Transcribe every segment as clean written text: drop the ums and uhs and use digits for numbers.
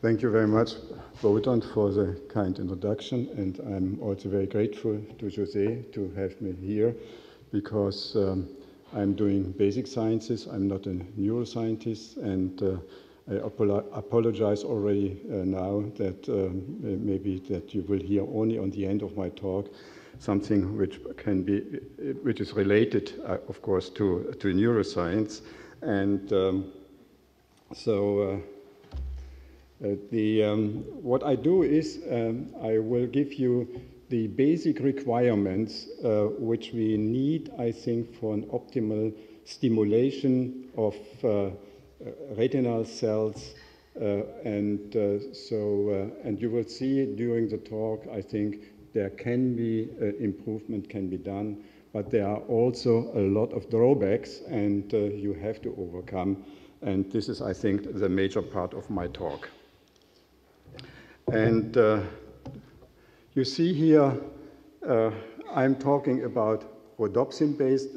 Thank you very much, Wotan, for the kind introduction, and I'm also very grateful to José to have me here, because I'm doing basic sciences. I'm not a neuroscientist, and I apologize already now that maybe that you will hear only on the end of my talk something which is related, of course, to neuroscience, and what I do is I will give you the basic requirements which we need, I think, for an optimal stimulation of retinal cells, and you will see during the talk, I think, there can be improvement can be done, but there are also a lot of drawbacks, and you have to overcome. And this is, I think, the major part of my talk. And you see here, I'm talking about rhodopsin-based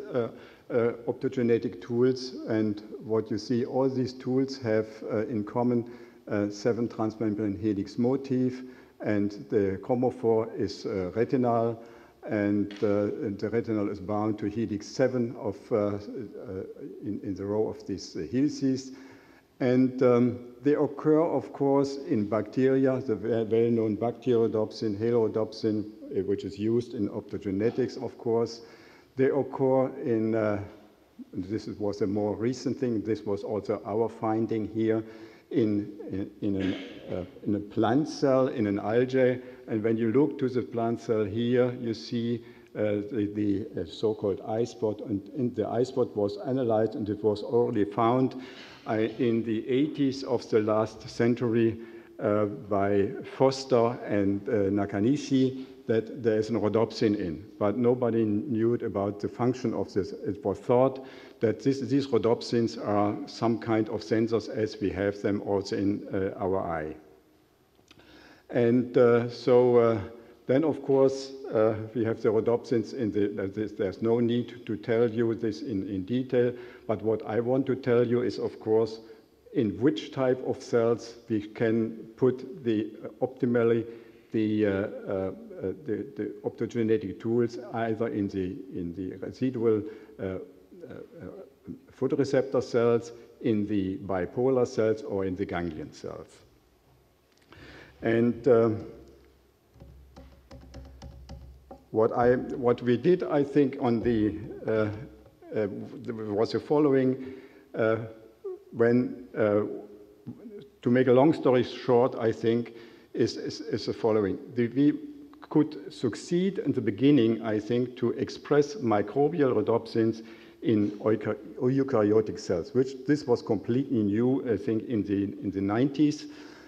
optogenetic tools, and what you see, all these tools have in common 7 transmembrane helix motif, and the chromophore is retinal, and the retinal is bound to helix 7 of, in the row of these helices. And they occur, of course, in bacteria, the well-known bacteriorhodopsin, helirhodopsin, which is used in optogenetics, of course. They occur in, this was a more recent thing, this was also our finding here, in a plant cell, in an algae. And when you look to the plant cell here, you see the so-called eye spot, and the eye spot was analyzed, and it was already found in the 80s of the last century by Foster and Nakanishi, that there is an rhodopsin in, but nobody knew about the function of this. It was thought that these rhodopsins are some kind of sensors, as we have them also in our eye. And then, of course, we have the rhodopsins in there's no need to tell you this in detail, but what I want to tell you is, of course, in which type of cells we can put optimally the optogenetic tools, either in the residual photoreceptor cells, in the bipolar cells, or in the ganglion cells. And what we did, I think, on was the following. To make a long story short, I think, is the following. We could succeed in the beginning, I think, to express microbial rhodopsins in eukaryotic cells, which this was completely new, I think, in the 90s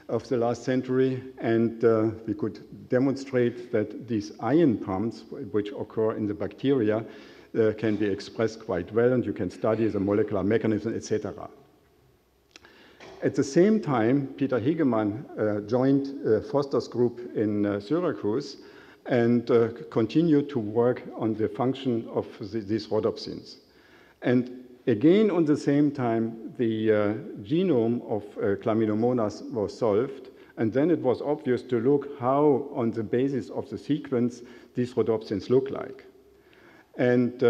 of the last century, and we could demonstrate that these ion pumps, which occur in the bacteria, can be expressed quite well, and you can study the molecular mechanism, etc. At the same time, Peter Hegemann joined Foster's group in Syracuse and continued to work on the function of these rhodopsins. And again, on the same time, the genome of Chlamydomonas was solved, and then it was obvious to look how, on the basis of the sequence, these rhodopsins look like. And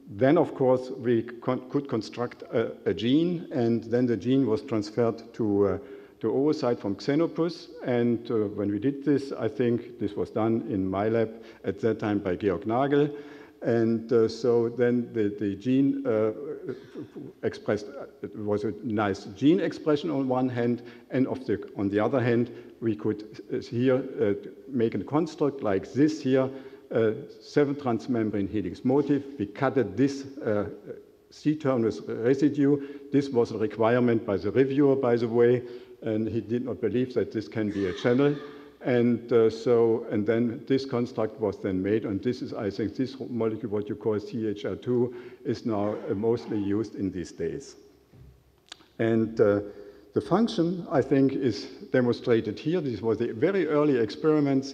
then, of course, we could construct a gene, and then the gene was transferred to oocyte from Xenopus. And when we did this, I think this was done in my lab at that time by Georg Nagel. And so then the gene expressed, it was a nice gene expression on one hand, and on the other hand, we could here make a construct like this here, 7 transmembrane helix motif. We cutted this C-terminus residue. This was a requirement by the reviewer, by the way, and he did not believe that this can be a channel. And then this construct was then made, and this is, I think, this molecule, what you call CHR2, is now mostly used in these days. And the function, I think, is demonstrated here. This was the very early experiments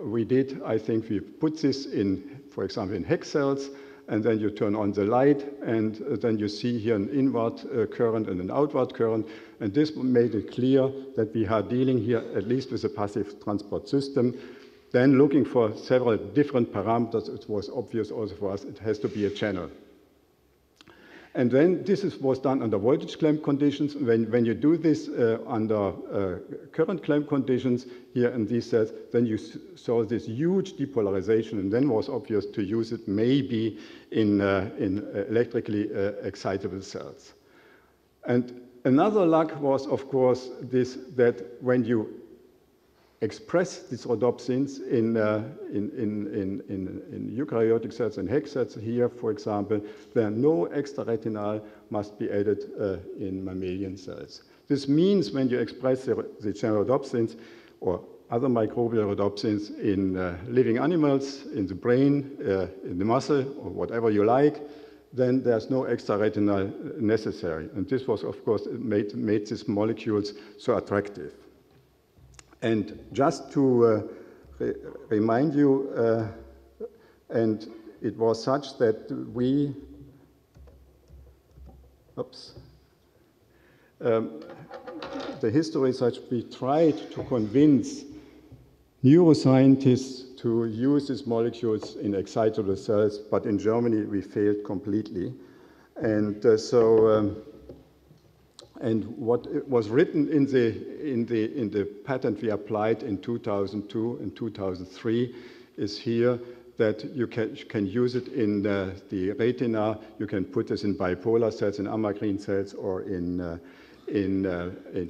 we did. I think we put this in, for example, in HEK cells, and then you turn on the light, and then you see here an inward current and an outward current, and this made it clear that we are dealing here at least with a passive transport system. Then looking for several different parameters, it was obvious also for us it has to be a channel. And then this was done under voltage clamp conditions. When you do this under current clamp conditions here in these cells, then you saw this huge depolarization, and then was obvious to use it maybe in electrically excitable cells. And another luck was, of course, this, that when you express these rhodopsins in eukaryotic cells and hex cells here, for example, then no extraretinal must be added in mammalian cells. This means when you express the channel rhodopsins or other microbial rhodopsins in living animals, in the brain, in the muscle, or whatever you like, then there's no extraretinal necessary. And this was, of course, made these molecules so attractive. And just to remind you, and it was such that we, the history is such we tried to convince neuroscientists to use these molecules in excitable cells, but in Germany we failed completely. And and what was written in the patent we applied in 2002 and 2003 is here that you can use it in the retina. You can put this in bipolar cells, in amacrine cells, or in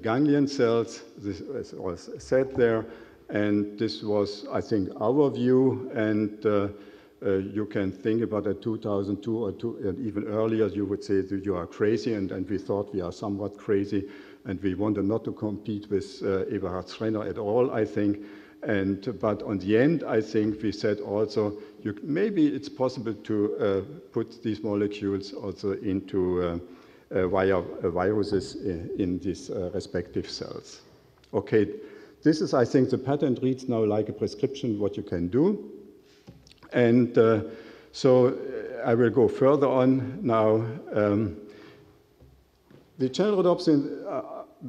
ganglion cells. This was said there, and this was, I think, our view. And you can think about it 2002 or and even earlier, you would say that you are crazy, and we thought we are somewhat crazy, and we wanted not to compete with Eberhard Schrenner at all, I think. But on the end, I think we said also, maybe it's possible to put these molecules also into via viruses in these respective cells. Okay, this is, I think, the patent reads now like a prescription what you can do. And so I will go further on now. The channel rhodopsin,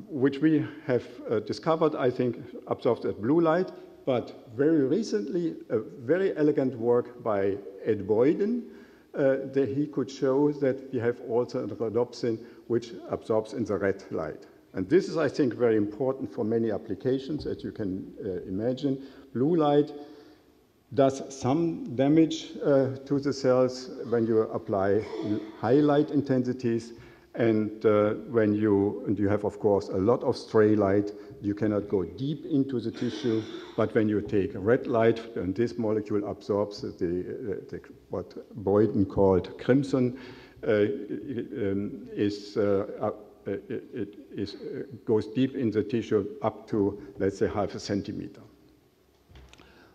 which we have discovered, I think, absorbs at blue light, but very recently, a very elegant work by Ed Boyden, that he could show that we have also a rhodopsin which absorbs in the red light. And this is, I think, very important for many applications, as you can imagine. Blue light does some damage to the cells when you apply high light intensities, and when you have, of course, a lot of stray light, you cannot go deep into the tissue. But when you take red light, and this molecule absorbs what Boyden called crimson, it goes deep in the tissue up to, let's say, half a centimeter.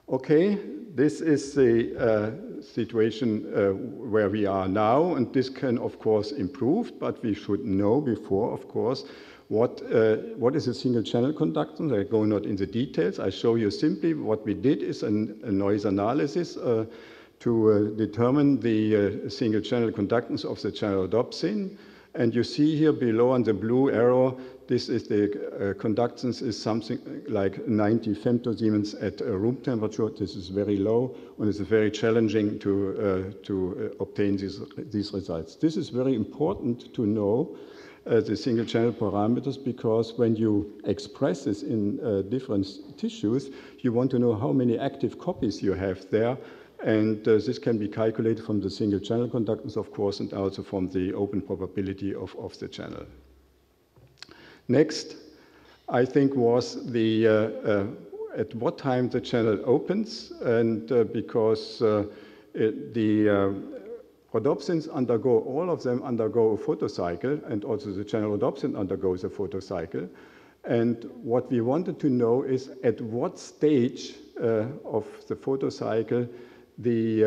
Okay, this is the situation where we are now, and this can, of course, improve, but we should know before, of course, what is a single channel conductance. I go not into details. I show you simply what we did is a noise analysis to determine the single channel conductance of the channel rhodopsin. And you see here below on the blue arrow, this is the conductance is something like 90 femtosiemens at room temperature. This is very low, and it's very challenging to obtain these results. This is very important to know the single channel parameters, because when you express this in different tissues, you want to know how many active copies you have there. And this can be calculated from the single channel conductance, of course, and also from the open probability of the channel. Next, I think, was the at what time the channel opens, and because the rhodopsins undergo, all of them undergo a photocycle, and also the channel rhodopsin undergoes a photocycle. And what we wanted to know is at what stage of the photocycle the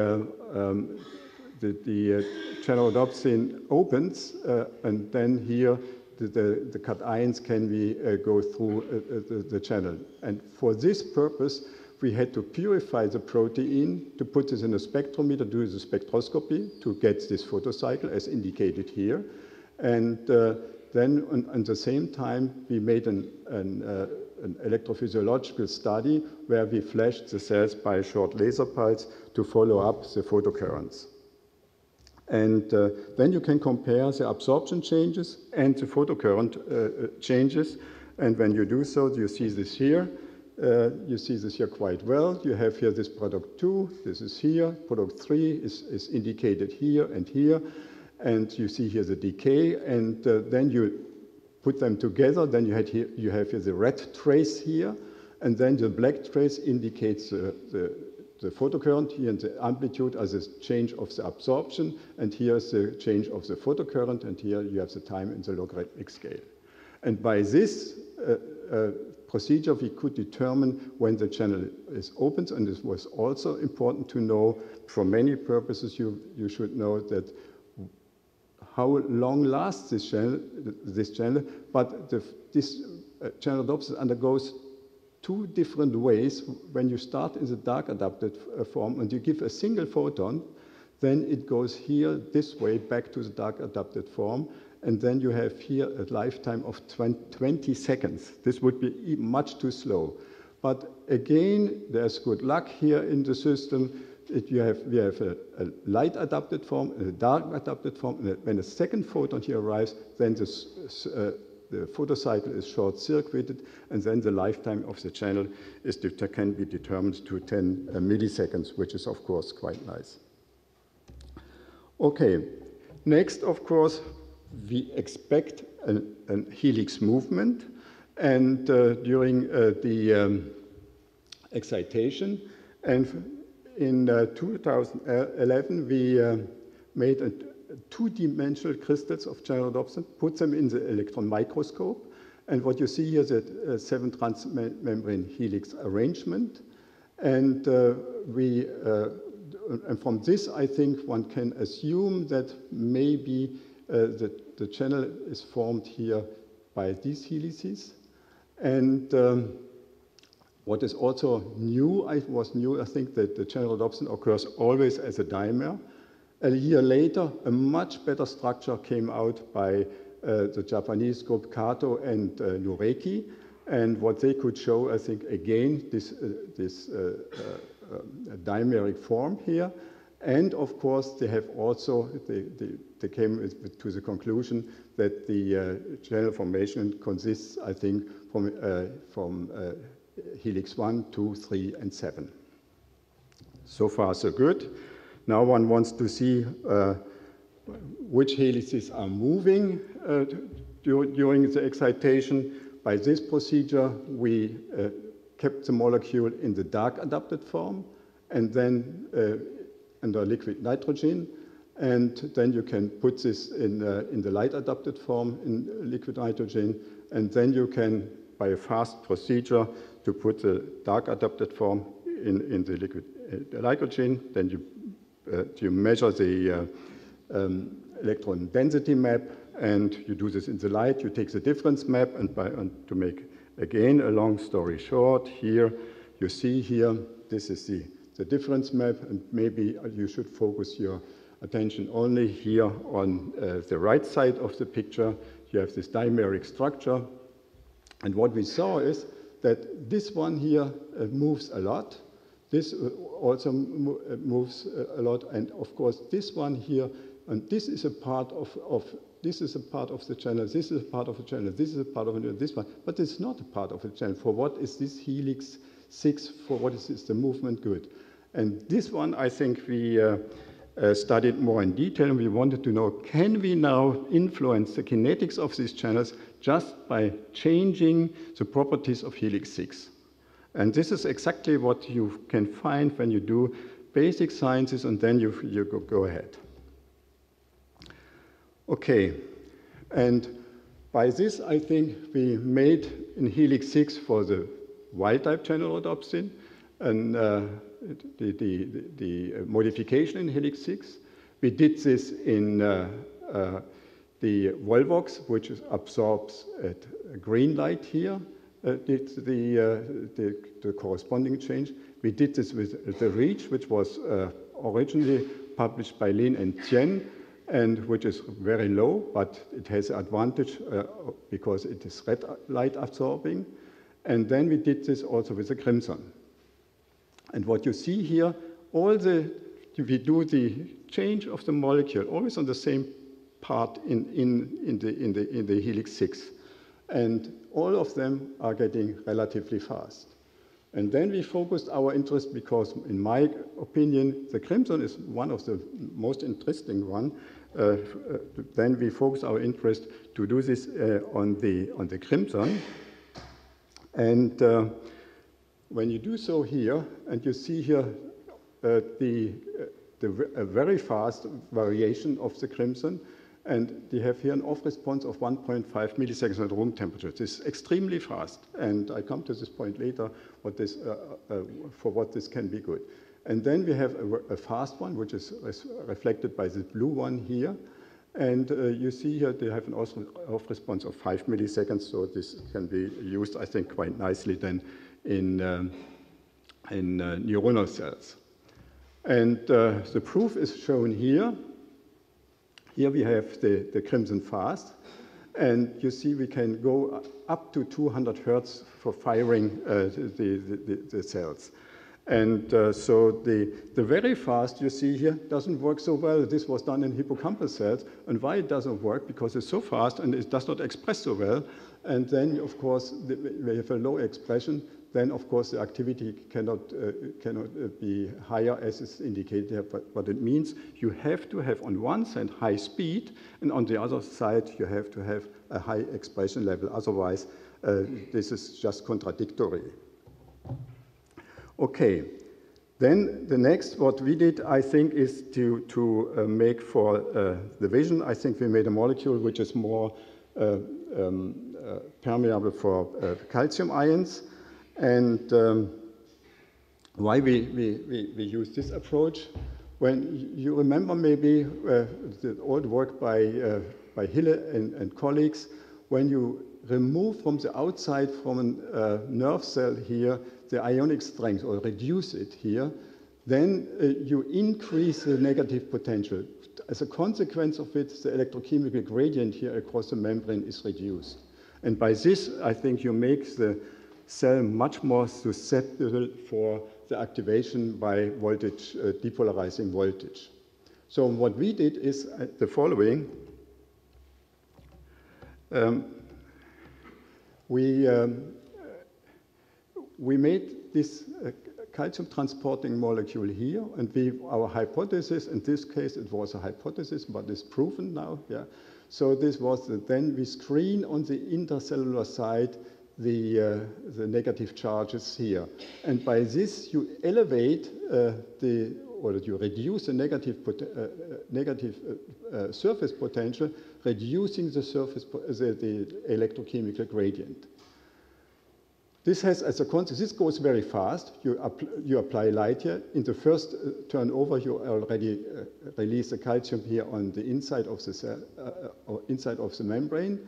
channel rhodopsin opens, and then here the cations can go through the channel. And for this purpose, we had to purify the protein, to put this in a spectrometer, do the spectroscopy to get this photocycle as indicated here. And then at the same time, we made an electrophysiological study where we flashed the cells by a short laser pulse to follow up the photocurrents. And then you can compare the absorption changes and the photocurrent changes. And when you do so, you see this here. You see this here quite well. You have here this product 2, this is here. Product 3 is indicated here and here. And you see here the decay. And then you put them together. Then you have here the red trace here. And then the black trace indicates the photocurrent here, and the amplitude as a change of the absorption, and here is the change of the photocurrent, and here you have the time in the logarithmic scale. And by this procedure, we could determine when the channel is opened, and it was also important to know, for many purposes, you should know that how long lasts this channel, but this channel adoption undergoes two different ways. When you start in the dark adapted form and you give a single photon, then it goes here this way back to the dark adapted form, and then you have here a lifetime of 20 seconds. This would be much too slow. But again, there's good luck here in the system. We have a light adapted form and a dark adapted form. And when a second photon here arrives, then the photocycle is short-circuited, and then the lifetime of the channel can be determined to 10 milliseconds, which is, of course, quite nice. Okay, next, of course, we expect a helix movement, and during the excitation, and in 2011, we made a two-dimensional crystals of channel adoption, put them in the electron microscope, and what you see here is a 7-transmembrane helix arrangement, and and from this, I think one can assume that maybe the channel is formed here by these helices. And what is also new, I think that the channel adoption occurs always as a dimer. A year later, a much better structure came out by the Japanese group Kato and Nureki, and what they could show, I think, again, this dimeric form here. And of course, they have also, they came to the conclusion that the channel formation consists, I think, from helix 1, 2, 3, and 7. So far, so good. Now one wants to see which helices are moving during the excitation. By this procedure, we kept the molecule in the dark adapted form, and then under liquid nitrogen, and then you can put this in the light adapted form in liquid nitrogen, and then you can, by a fast procedure, to put the dark adapted form in the liquid nitrogen, then you measure the electron density map, and you do this in the light. You take the difference map, and to make, again, a long story short, here, you see here, this is the difference map, and maybe you should focus your attention only here on the right side of the picture. You have this dimeric structure, and what we saw is that this one here moves a lot. This also moves a lot, and of course this one here, and this is a part of this is a part of the channel, this is a part of the channel, this is a part of this one, but it's not a part of the channel. For what is this helix 6? For what is the movement good? And this one, I think we studied more in detail, and we wanted to know, can we now influence the kinetics of these channels just by changing the properties of helix 6? And this is exactly what you can find when you do basic sciences, and then you go ahead. Okay, and by this, I think we made in helix 6 for the wild-type channel rhodopsin, and the modification in helix 6. We did this in the Volvox, which absorbs at green light here, did the corresponding change. We did this with the REACH, which was originally published by Lin and Tien, and which is very low, but it has an advantage because it is red light absorbing. And then we did this also with the crimson. And what you see here, we do the change of the molecule always on the same part in the helix 6. And all of them are getting relatively fast. And then we focused our interest because, in my opinion, the crimson is one of the most interesting one. Then we focused our interest to do this on the crimson. And when you do so here, and you see here a very fast variation of the crimson, and they have here an off response of 1.5 milliseconds at room temperature. This is extremely fast, and I come to this point later for what this can be good. And then we have a fast one, which is reflected by the blue one here. And you see here they have an off response of 5 milliseconds, so this can be used, I think, quite nicely then in neuronal cells. And the proof is shown here. Here we have the crimson fast, and you see we can go up to 200 hertz for firing the cells. And so the very fast you see here doesn't work so well. This was done in hippocampal cells. And why it doesn't work? Because it's so fast and it does not express so well. And then, of course, we have a low expression. Then, of course, the activity cannot be higher as is indicated here. But it means you have to have, on one side, high speed, and on the other side, you have to have a high expression level. Otherwise, this is just contradictory. Okay, then the next, what we did, I think, is to make for the vision. I think we made a molecule which is more permeable for calcium ions. And why we use this approach? When you remember maybe the old work by Hille and colleagues, when you remove from the outside from a nerve cell here the ionic strength or reduce it here, then you increase the negative potential. As a consequence of it, the electrochemical gradient here across the membrane is reduced. And by this, I think you make the cell much more susceptible for the activation by voltage, depolarizing voltage. So what we did is the following. We made this calcium transporting molecule here, and our hypothesis, in this case it was a hypothesis, but it's proven now. Yeah. So this was then we screen on the intercellular side the negative charges here, and by this you elevate or you reduce the negative surface potential, reducing the the electrochemical gradient. This has as a consequence, this goes very fast. You apply light here. In the first turnover, you already release the calcium here on the inside of the cell, or inside of the membrane.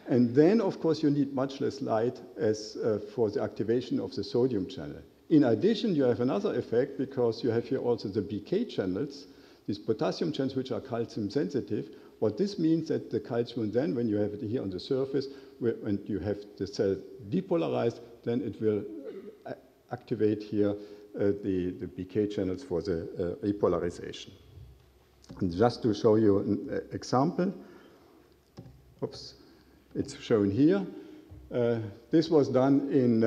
And then, of course, you need much less light as for the activation of the sodium channel. In addition, you have another effect because you have here also the BK channels, these potassium channels which are calcium sensitive. What this means that the calcium then, when you have it here on the surface, when you have the cell depolarized, then it will activate here the BK channels for the repolarization. And just to show you an example, oops, it's shown here. This was done in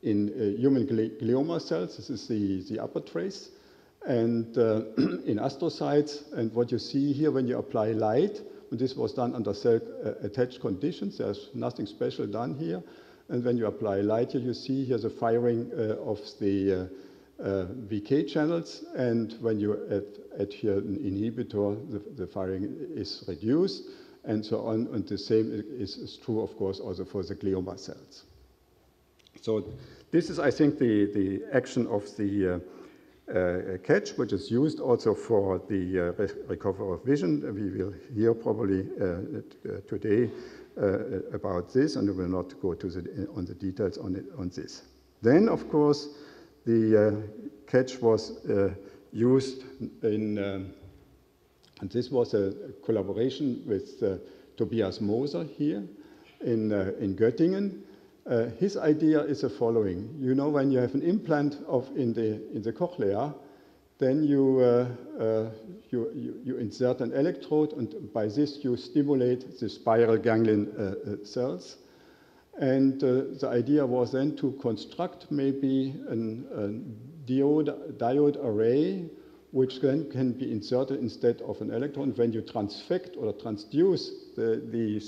human glioma cells. This is the upper trace. And in astrocytes, and what you see here when you apply light, and this was done under cell-attached conditions. There's nothing special done here. And when you apply light here, you see here the firing of the VK channels. And when you add here an inhibitor, the firing is reduced, and so on. And the same is true, of course, also for the glioma cells. So this is, I think, the action of the catch, which is used also for the recovery of vision. We will hear probably today about this, and we will not go to on the details on this. Then, of course, the catch was used in, and this was a collaboration with Tobias Moser here in Göttingen. His idea is the following. You know, when you have an implant in the cochlea, then you insert an electrode, and by this you stimulate the spiral ganglion cells. And the idea was then to construct maybe a diode array, which then can be inserted instead of an electron. When you transfect or transduce the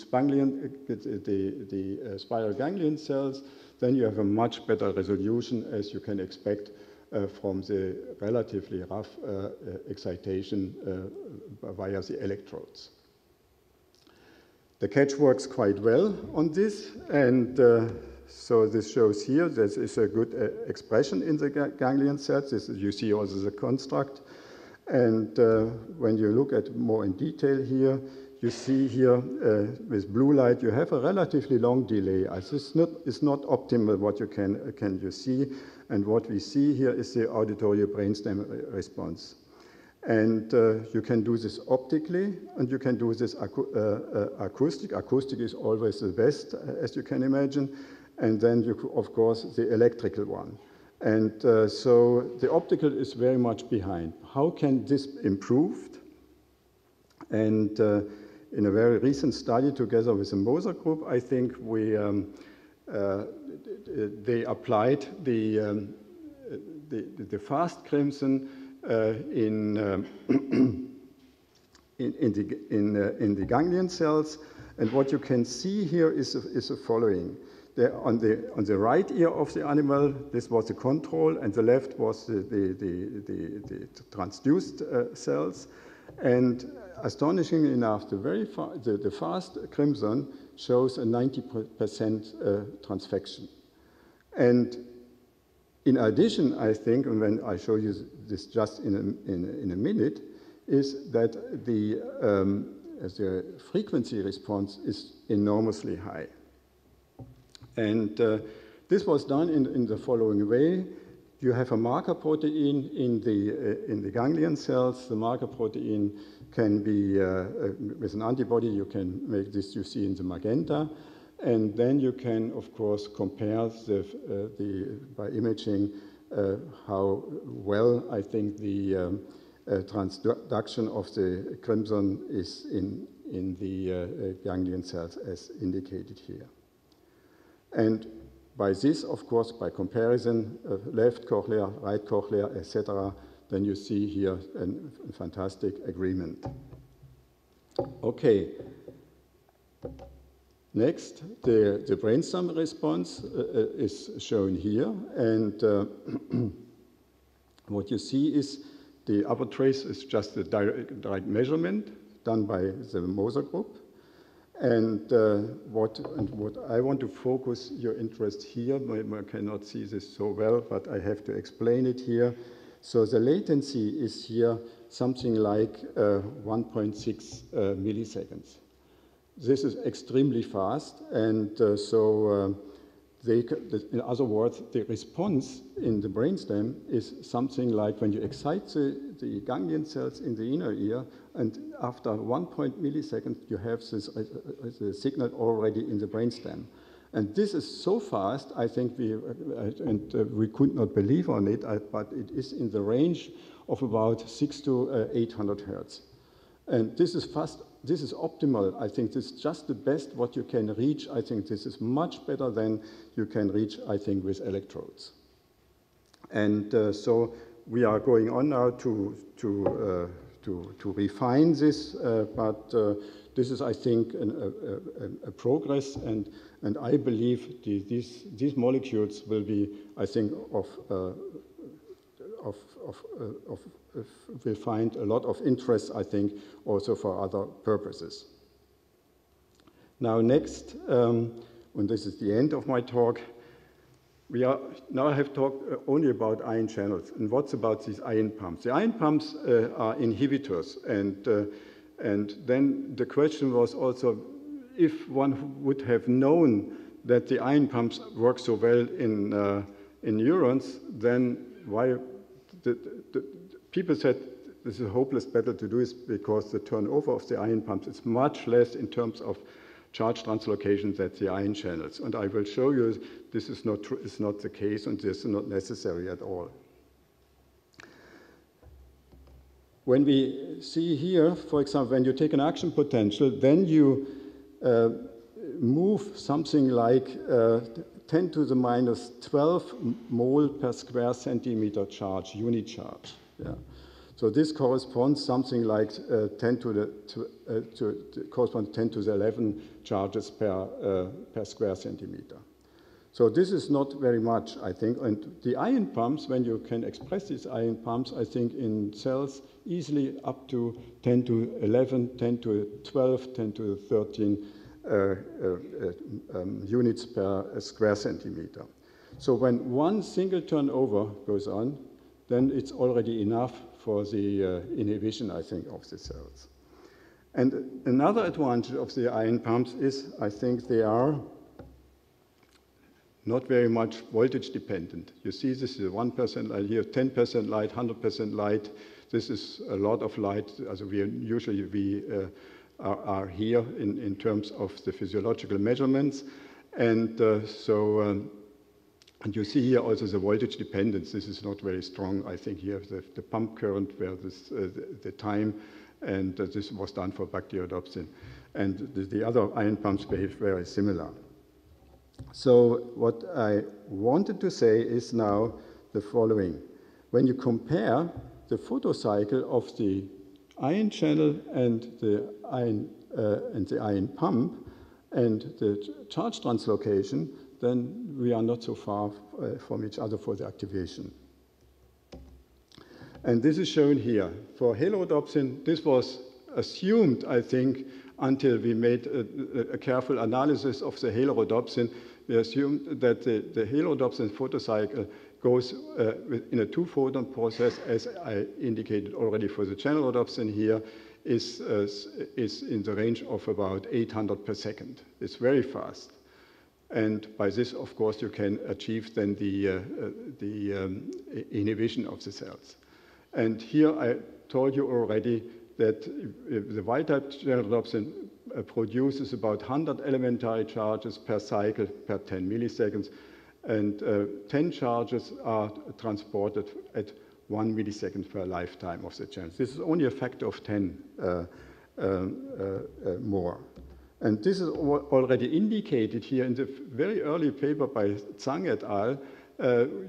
spiral ganglion cells, then you have a much better resolution, as you can expect from the relatively rough excitation via the electrodes. The catch works quite well on this, and so this shows here, this is a good expression in the ganglion cells. This is, you see also the construct. And when you look at more in detail here, you see here with blue light, you have a relatively long delay. It's not optimal what you can see. And what we see here is the auditory brainstem response. And you can do this optically, and you can do this acoustic. Acoustic is always the best, as you can imagine. And then, of course, the electrical one. And so the optical is very much behind. How can this be improved? And in a very recent study together with the Moser group, I think they applied the fast crimson in the ganglion cells. And what you can see here is the following. On the right ear of the animal, this was the control, and the left was the transduced cells. And astonishingly enough, the fast crimson shows a 90% transfection. And in addition, I think, and when I show you this just in a minute, is that the frequency response is enormously high. And this was done in the following way. You have a marker protein in the ganglion cells. The marker protein can be, with an antibody, you can make this, you see in the magenta. And then you can, of course, compare by imaging how well, I think, the transduction of the crimson is in the ganglion cells, as indicated here. And by this, of course, by comparison, left cochlea, right cochlea, etc., then you see here a fantastic agreement. Okay. Next, the brainstem response is shown here. And what you see is the upper trace is just a direct measurement done by the Moser group. And what I want to focus your interest here, I cannot see this so well, but I have to explain it here. So the latency is here something like 1.6 milliseconds. This is extremely fast, and in other words, the response in the brainstem is something like when you excite the ganglion cells in the inner ear, and after 1 millisecond, you have the signal already in the brainstem. And this is so fast, I think we could not believe on it, but it is in the range of about 600 to 800 hertz. And this is fast. This is optimal. I think this is just the best what you can reach. I think this is much better than you can reach, I think, with electrodes. And so we are going on now to refine this, but this is, I think, a progress, and I believe these molecules will be, I think, will find a lot of interest, I think, also for other purposes. Now next, and this is the end of my talk, now I have talked only about ion channels. And what's about these ion pumps? The ion pumps are inhibitors, and then the question was also, if one would have known that the ion pumps work so well in neurons, then why the people said this is a hopeless battle to do is because the turnover of the ion pumps is much less in terms of charge translocation than the ion channels. And I will show you this is not true, it's not the case, and this is not necessary at all. When we see here, for example, when you take an action potential, then you move something like 10 to the minus 12 mole per square centimeter charge, unit charge. Yeah. So this corresponds something like 10 to the 11 charges per square centimeter. So this is not very much, I think. And the ion pumps, when you can express these ion pumps, I think in cells easily up to 10 to 11, 10 to 12, 10 to 13 units per square centimeter. So when one single turnover goes on, then it's already enough for the inhibition, I think, of the cells. And another advantage of the ion pumps is, I think, they are not very much voltage dependent. You see this is 1% light here, 10% light, 100% light. This is a lot of light. Also usually we are here in terms of the physiological measurements. And and you see here also the voltage dependence. This is not very strong. I think here the pump current where this, the time, and this was done for bacteriodopsin. And the other ion pumps behave very similar. So what I wanted to say is now the following. When you compare the photocycle of the ion channel and the ion pump and the charge translocation, then we are not so far from each other for the activation. And this is shown here. For halorhodopsin, this was assumed, I think, until we made a careful analysis of the halorhodopsin. We assumed that the halorhodopsin photocycle goes in a two-photon process, as I indicated already for the channel rhodopsin here, is in the range of about 800 per second. It's very fast. And by this, of course, you can achieve then the inhibition of the cells. And here I told you already that the wild-type channel rhodopsin produces about 100 elementary charges per cycle per 10 milliseconds, and 10 charges are transported at 1 millisecond per lifetime of the channels. This is only a factor of 10 more. And this is already indicated here in the very early paper by Zhang et al.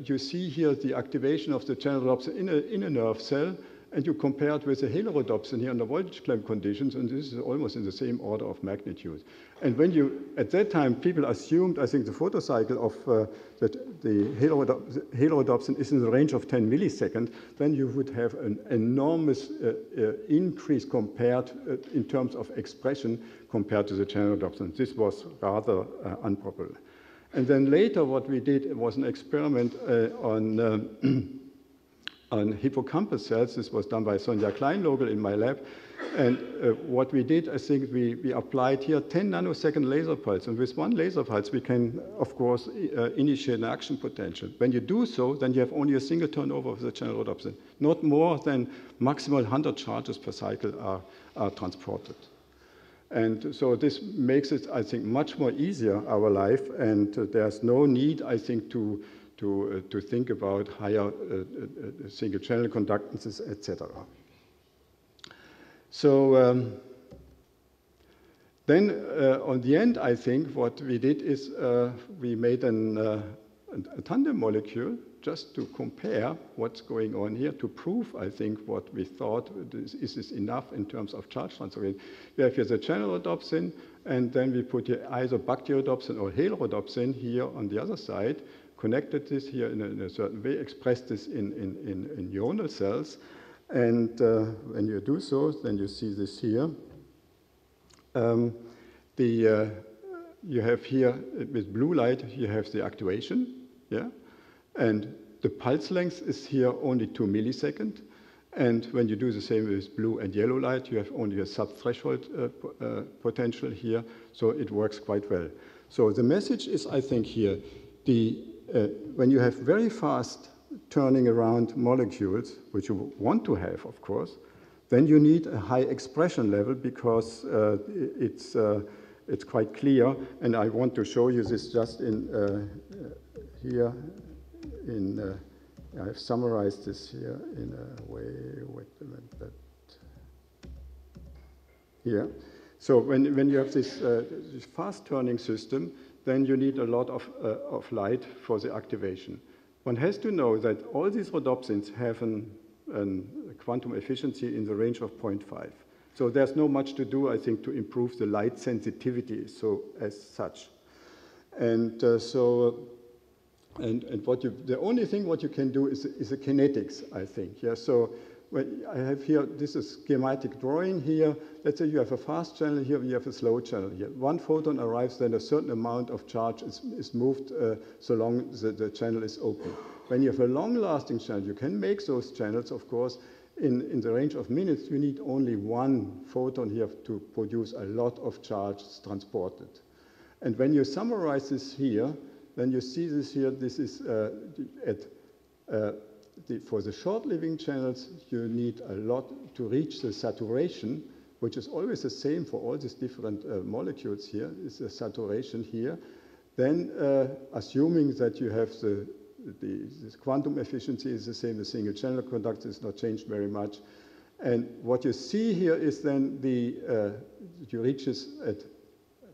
You see here the activation of the channel rhodopsin in a nerve cell, and you compare it with the halorhodopsin here under voltage clamp conditions, and this is almost in the same order of magnitude. And when you, at that time, people assumed, I think, the photocycle of that the halorhodopsin is in the range of 10 milliseconds, then you would have an enormous increase compared in terms of expression compared to the channel rhodopsin. This was rather unpopular. And then later, what we did was an experiment on hippocampus cells. This was done by Sonja Kleinlogel in my lab. And what we did, I think we applied here 10 nanosecond laser pulse. And with one laser pulse, we can, of course, initiate an action potential. When you do so, then you have only a single turnover of the channel rhodopsin. Not more than maximal 100 charges per cycle are transported. And so this makes it, I think, much more easier, our life. And there's no need, I think, to think about higher single channel conductances, etc. So then on the end, I think what we did is we made a tandem molecule just to compare what's going on here, to prove, I think, what we thought is this enough in terms of charge transfer. We have here the channel rhodopsin, and then we put here either bacteriodopsin or halorhodopsin here on the other side, connected this here in a certain way, expressed this in neuronal cells. And when you do so, then you see this here. You have here, with blue light, you have the activation, yeah? And the pulse length is here only 2 milliseconds. And when you do the same with blue and yellow light, you have only a sub-threshold potential here, so it works quite well. So the message is, I think here, when you have very fast turning around molecules, which you want to have, of course, then you need a high expression level because it's quite clear. And I want to show you this just in here. I've summarized this here in a way. Wait a minute. Here. So when you have this fast turning system, then you need a lot of light for the activation. One has to know that all these rhodopsins have a quantum efficiency in the range of 0.5. So there's not much to do, I think, to improve the light sensitivity as such. And the only thing what you can do is the kinetics, I think. Yeah. So I have here, this is schematic drawing here. Let's say you have a fast channel here, you have a slow channel here. One photon arrives, then a certain amount of charge is moved so long the channel is open. When you have a long-lasting channel, you can make those channels, of course, in the range of minutes. You need only one photon here to produce a lot of charge transported. And when you summarize this here, then you see this here, this is for the short-living channels, you need a lot to reach the saturation, which is always the same for all these different molecules here, is the saturation here. Then, assuming that you have this quantum efficiency is the same, the single channel conductor is not changed very much. And what you see here is then you reach this at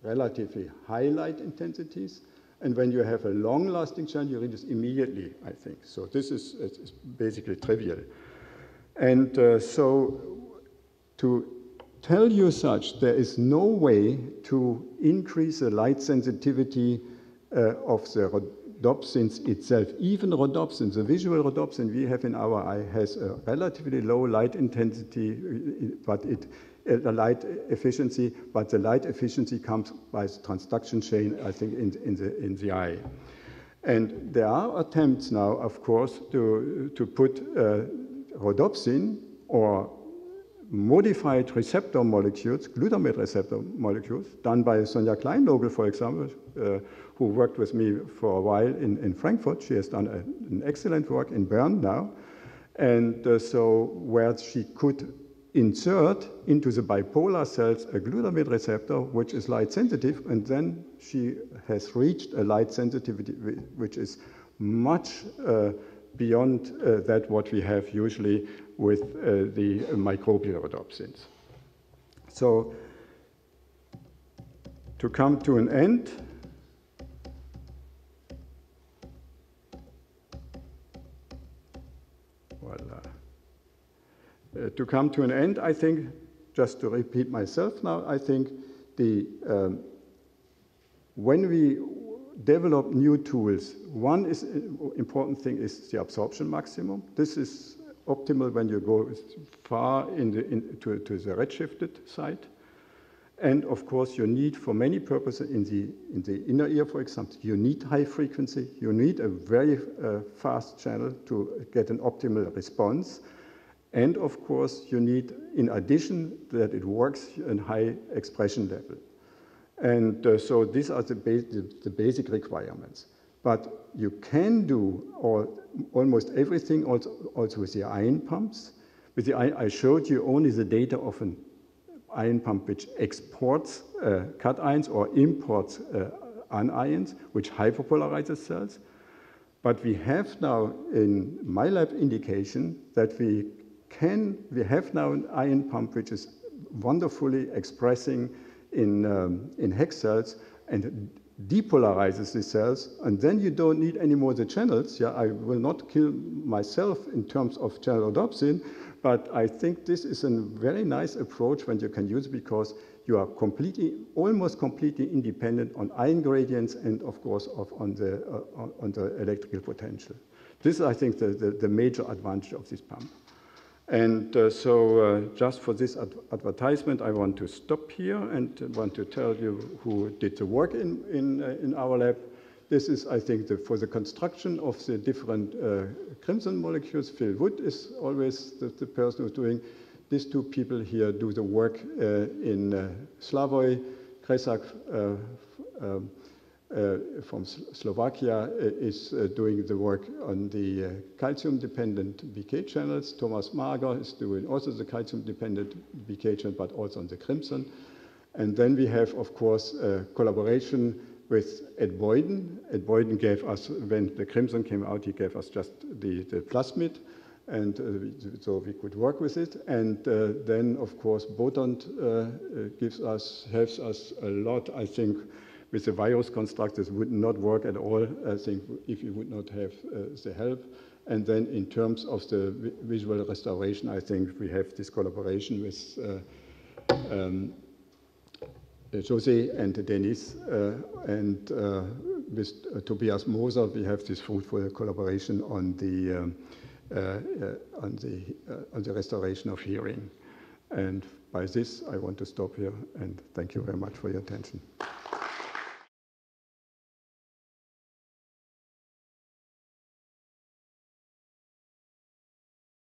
relatively high light intensities. And when you have a long-lasting channel, you reach this immediately, I think. So this is basically trivial. And so to tell you such, there is no way to increase the light sensitivity of the rhodopsins itself. Even rhodopsin, the visual rhodopsin we have in our eye has a relatively low light intensity, but the light efficiency, but the light efficiency comes by the transduction chain, I think, in the eye. And there are attempts now, of course, to put rhodopsin or modified receptor molecules, glutamate receptor molecules, done by Sonja Kleinlogel, for example, who worked with me for a while in Frankfurt. She has done an excellent work in Bern now. And so where she could insert into the bipolar cells a glutamate receptor, which is light sensitive, and then she has reached a light sensitivity which is much beyond that what we have usually with the microbial rhodopsins. So to come to an end, to come to an end, I think, just to repeat myself now, I think when we develop new tools, one important thing is the absorption maximum. This is optimal when you go far to the redshifted side. And of course, you need, for many purposes, in the inner ear, for example, you need high frequency. You need a very fast channel to get an optimal response. And of course, you need, in addition, that it works in high expression level. And so these are the basic requirements. But you can do almost everything also with the ion pumps. With the I showed you only the data of an ion pump which exports cations or imports anions, which hyperpolarizes cells. But we have now in my lab indication that we have now an ion pump which is wonderfully expressing in hex cells and depolarizes the cells, and then you don't need any more the channels. Yeah, I will not kill myself in terms of channel rhodopsin, but I think this is a very nice approach when you can use it because you are almost completely independent on ion gradients and of course on the electrical potential. This is, I think, the major advantage of this pump. And so just for this advertisement, I want to stop here and want to tell you who did the work in our lab. This is, I think, for the construction of the different crimson molecules. Phil Wood is always the person who's doing. These two people here do the work in Slavoj Kresak from Slovakia is doing the work on the calcium-dependent BK channels. Thomas Mager is doing also the calcium-dependent BK channel, but also on the crimson. And then we have, of course, collaboration with Ed Boyden. Ed Boyden gave us, when the crimson came out, he gave us just the plasmid, and so we could work with it. And then, of course, Bodant helps us a lot. I think with the virus construct, this would not work at all, I think, if you would not have the help. And then in terms of the visual restoration, I think we have this collaboration with Jose and Denis, and with Tobias Moser, we have this fruitful collaboration on the restoration of hearing. And by this, I want to stop here, and thank you very much for your attention.